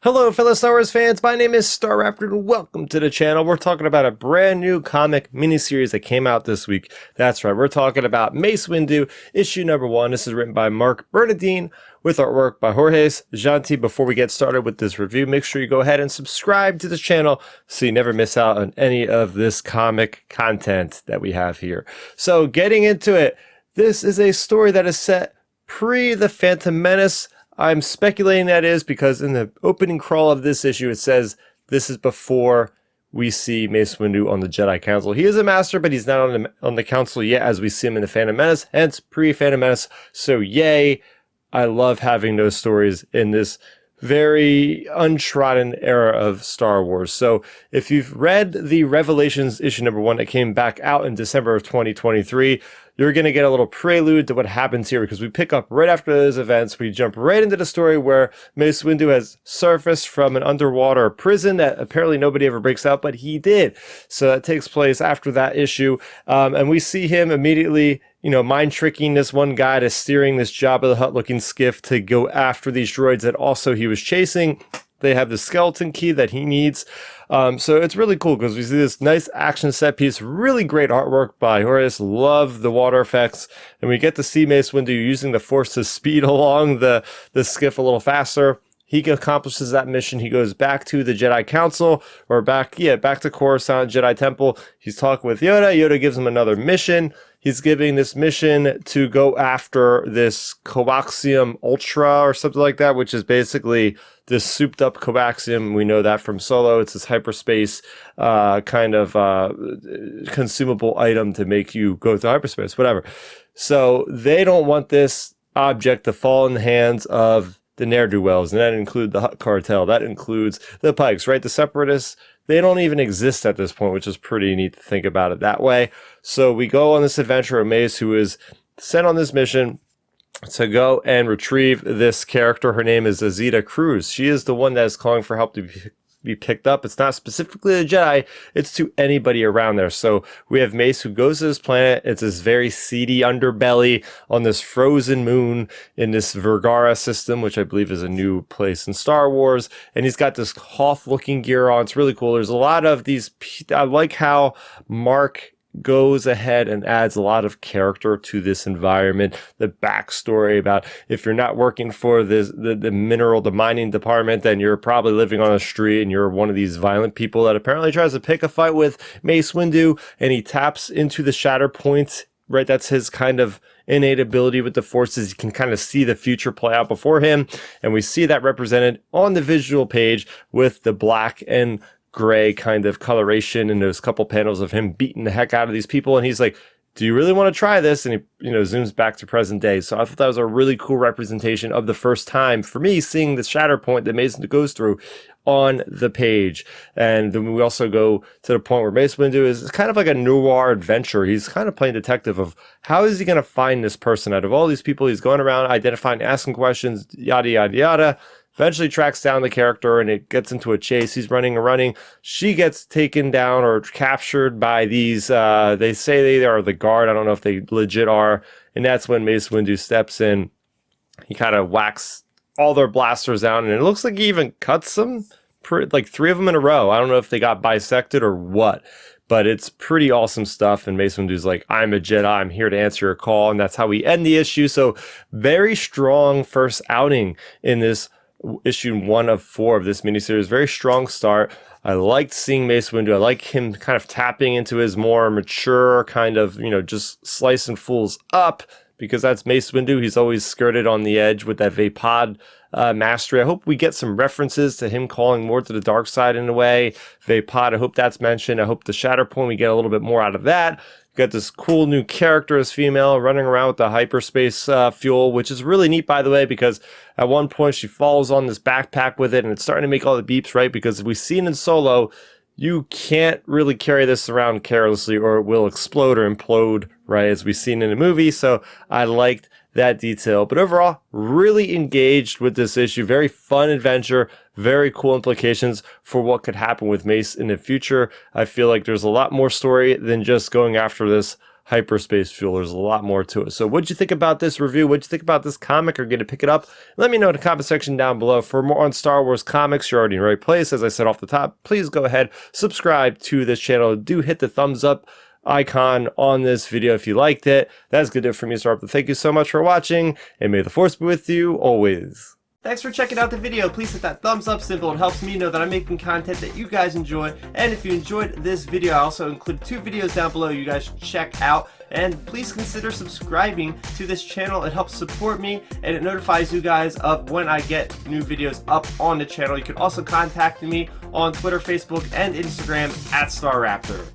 Hello fellow Star Wars fans, my name is Starrapter and welcome to the channel. We're talking about a brand new comic miniseries that came out this week. That's right, we're talking about Mace Windu, issue number 1. This is written by Mark Bernardine with artwork by Jorge Janti. Before we get started with this review, make sure you go ahead and subscribe to the channel so you never miss out on any of this comic content that we have here. So getting into it, this is a story that is set pre the Phantom Menace. I'm speculating that is because in the opening crawl of this issue, it says this is before we see Mace Windu on the Jedi Council. He is a master, but he's not on the council yet as we see him in the Phantom Menace, hence pre-Phantom Menace. So yay, I love having those stories in this very untrodden era of Star Wars. So if you've read the Revelations issue number 1 that came back out in December of 2023, you're going to get a little prelude to what happens here because we pick up right after those events. We jump right into the story where Mace Windu has surfaced from an underwater prison that apparently nobody ever breaks out, but he did. So that takes place after that issue. And we see him immediately, mind tricking this one guy to steering this Jabba the Hutt looking skiff to go after these droids that also he was chasing. They have the skeleton key that he needs. So it's really cool because we see this nice action set piece, really great artwork by Horace. Love the water effects. And we get to see Mace Windu using the Force to speed along the skiff a little faster. He accomplishes that mission. He goes back to the Jedi Council, or back to Coruscant Jedi Temple. He's talking with Yoda. Yoda gives him another mission. He's giving this mission to go after this coaxium ultra or something like that, which is basically this souped up coaxium. We know that from Solo. It's this hyperspace consumable item to make you go through hyperspace, whatever. So they don't want this object to fall in the hands of the ne'er-do-wells, and that includes the Hutt cartel. That includes the Pikes, right? The Separatists. They don't even exist at this point, which is pretty neat to think about it that way. So we go on this adventure of Mace, who is sent on this mission to go and retrieve this character. Her name is Azita Cruz. She is the one that is calling for help to be picked up. It's not specifically the Jedi, it's to anybody around there. So we have Mace who goes to this planet. It's this very seedy underbelly on this frozen moon in this Vergara system, which I believe is a new place in Star Wars. And he's got this Hoth looking gear on. It's really cool. There's a lot of these. I like how Mark goes ahead and adds a lot of character to this environment. The backstory about if you're not working for the mining department, then you're probably living on a street and you're one of these violent people that apparently tries to pick a fight with Mace Windu, and he taps into the shatter point, right? That's his kind of innate ability with the Forces. You can kind of see the future play out before him, and we see that represented on the visual page with the black and gray kind of coloration, and there's a couple panels of him beating the heck out of these people, and he's like, do you really want to try this? And he zooms back to present day. So I thought that was a really cool representation of the first time for me seeing the shatter point that Mace goes through on the page. And then we also go to the point where Mace Windu is kind of like a noir adventure. He's kind of playing detective of how is he going to find this person out of all these people. He's going around identifying, asking questions, yada yada yada. Eventually tracks down the character, and it gets into a chase. He's running. She gets taken down or captured by these, they say they are the guard. I don't know if they legit are. And that's when Mace Windu steps in. He kind of whacks all their blasters down, and it looks like he even cuts them, like 3 of them in a row. I don't know if they got bisected or what, but it's pretty awesome stuff. And Mace Windu's like, I'm a Jedi. I'm here to answer your call. And that's how we end the issue. So very strong first outing in this issue 1 of 4 of this miniseries. Very strong start. I liked seeing Mace Windu. I like him kind of tapping into his more mature kind of, just slicing fools up, because that's Mace Windu. He's always skirted on the edge with that Vapod mastery. I hope we get some references to him calling more to the dark side in a way. Vapod, I hope that's mentioned. I hope the shatter point, we get a little bit more out of that. Got this cool new character as female running around with the hyperspace fuel, which is really neat, by the way, because at one point she falls on this backpack with it, and it's starting to make all the beeps, right? Because we've seen in Solo, you can't really carry this around carelessly or it will explode or implode, right? As we've seen in the movie. So I liked that detail. But overall, really engaged with this issue. Very fun adventure. Very cool implications for what could happen with Mace in the future. I feel like there's a lot more story than just going after this hyperspace fuel. There's a lot more to it. So what'd you think about this review? What'd you think about this comic? Or going to pick it up? Let me know in the comment section down below. For more on Star Wars comics, you're already in the right place. As I said off the top, please go ahead, subscribe to this channel. Do hit the thumbs up icon on this video if you liked it. That's good for me, Starrapter. Thank you so much for watching, and may the Force be with you always. Thanks for checking out the video. Please hit that thumbs up symbol. It helps me know that I'm making content that you guys enjoy. And if you enjoyed this video, I also include 2 videos down below you guys should check out. And please consider subscribing to this channel. It helps support me, and it notifies you guys of when I get new videos up on the channel. You can also contact me on Twitter, Facebook, and Instagram at Starrapter.